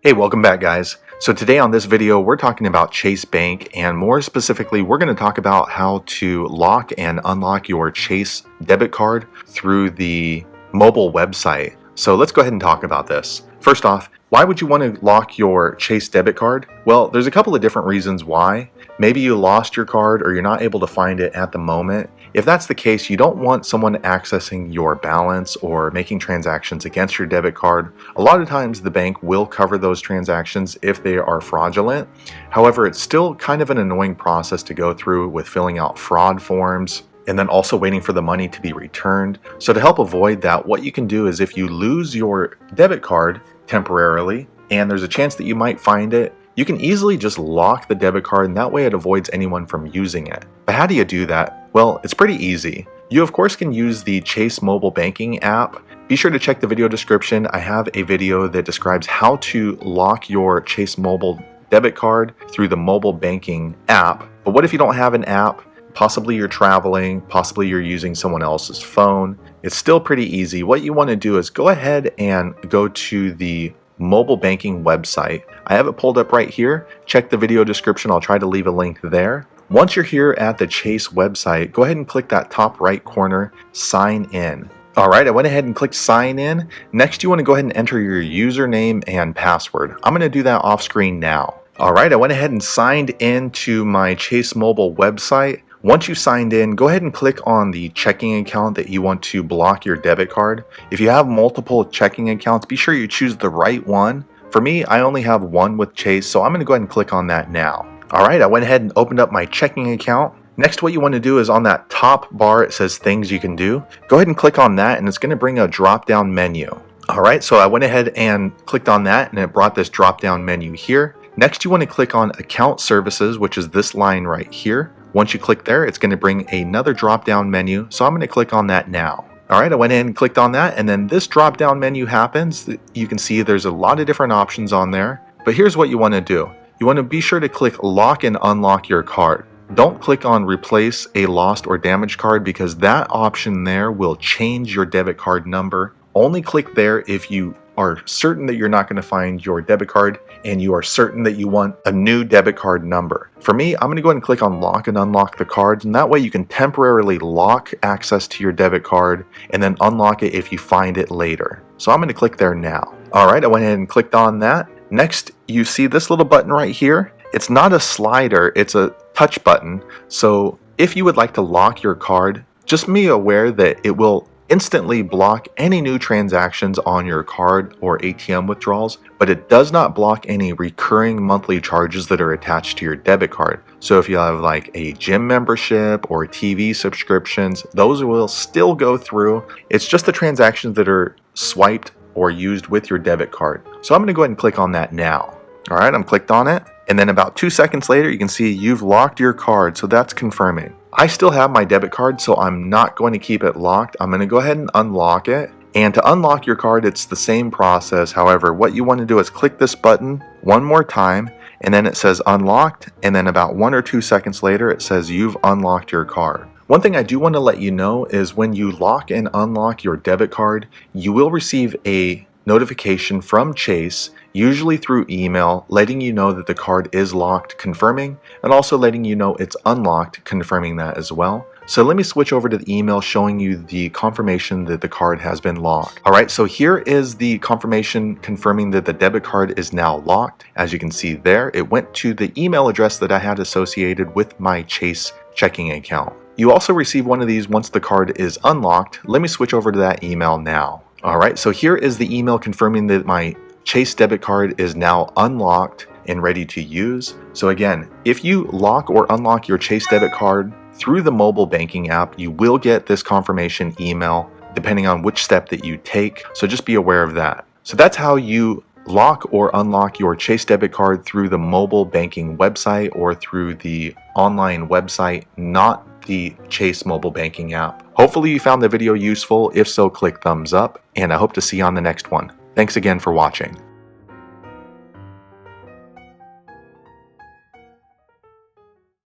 Hey, welcome back guys. So today on this video we're talking about Chase Bank, and more specifically we're going to talk about how to lock and unlock your Chase debit card through the mobile website. So let's go ahead and talk about this. First off, why would you want to lock your Chase debit card? Well, there's a couple of different reasons why. Maybe you lost your card or you're not able to find it at the moment. If that's the case, you don't want someone accessing your balance or making transactions against your debit card. A lot of times the bank will cover those transactions if they are fraudulent. However, it's still kind of an annoying process to go through with filling out fraud forms and then also waiting for the money to be returned. So to help avoid that, what you can do is if you lose your debit card temporarily and there's a chance that you might find it, you can easily just lock the debit card, and that way it avoids anyone from using it. But how do you do that? Well, it's pretty easy. You of course can use the Chase mobile banking app. Be sure to check the video description. I have a video that describes how to lock your Chase mobile debit card through the mobile banking app. But what if you don't have an app? Possibly you're traveling, possibly you're using someone else's phone. It's still pretty easy. What you want to do is go ahead and go to the mobile banking website. I have it pulled up right here. Check the video description. I'll try to leave a link there. Once you're here at the Chase website, go ahead and click that top right corner, sign in. Alright, I went ahead and clicked sign in. Next, you want to go ahead and enter your username and password. I'm going to do that off screen now. Alright, I went ahead and signed in to my Chase mobile website. Once you signed in, go ahead and click on the checking account that you want to block your debit card. If you have multiple checking accounts, be sure you choose the right one. For me, I only have one with Chase, so I'm going to go ahead and click on that now. Alright, I went ahead and opened up my checking account. Next, what you want to do is on that top bar, it says things you can do. Go ahead and click on that, and it's going to bring a drop-down menu. Alright, so I went ahead and clicked on that, and it brought this drop-down menu here. Next, you want to click on account services, which is this line right here. Once you click there, it's going to bring another drop-down menu, so I'm going to click on that now. Alright, I went in and clicked on that, and then this drop-down menu happens. You can see there's a lot of different options on there, but here's what you want to do. You want to be sure to click lock and unlock your card. Don't click on replace a lost or damaged card, because that option there will change your debit card number. Only click there if you are certain that you're not going to find your debit card and you are certain that you want a new debit card number. For me, I'm going to go ahead and click on lock and unlock the cards, and that way you can temporarily lock access to your debit card and then unlock it if you find it later. So I'm going to click there now. Alright, I went ahead and clicked on that. Next, you see this little button right here. It's not a slider, it's a touch button. So if you would like to lock your card, just be aware that it will instantly block any new transactions on your card or ATM withdrawals, but it does not block any recurring monthly charges that are attached to your debit card. So if you have like a gym membership or TV subscriptions, those will still go through. It's just the transactions that are swiped or used with your debit card. So I'm going to go ahead and click on that now. Alright, I'm clicked on it, and then about 2 seconds later you can see you've locked your card, so that's confirming. I still have my debit card, so I'm not going to keep it locked. I'm going to go ahead and unlock it. And to unlock your card, it's the same process. However, what you want to do is click this button one more time, and then it says unlocked, and then about 1 or 2 seconds later it says you've unlocked your card. One thing I do want to let you know is when you lock and unlock your debit card, you will receive a notification from Chase, usually through email, letting you know that the card is locked, confirming, and also letting you know it's unlocked, confirming that as well. So let me switch over to the email showing you the confirmation that the card has been locked. Alright, so here is the confirmation confirming that the debit card is now locked. As you can see there, it went to the email address that I had associated with my Chase checking account. You also receive one of these once the card is unlocked. Let me switch over to that email now. Alright, so here is the email confirming that my Chase debit card is now unlocked and ready to use. So again, if you lock or unlock your Chase debit card through the mobile banking app, you will get this confirmation email depending on which step that you take. So just be aware of that. So that's how you lock or unlock your Chase debit card through the mobile banking website or through the online website, not the Chase mobile banking app. Hopefully you found the video useful. If so, click thumbs up, and I hope to see you on the next one. Thanks again for watching.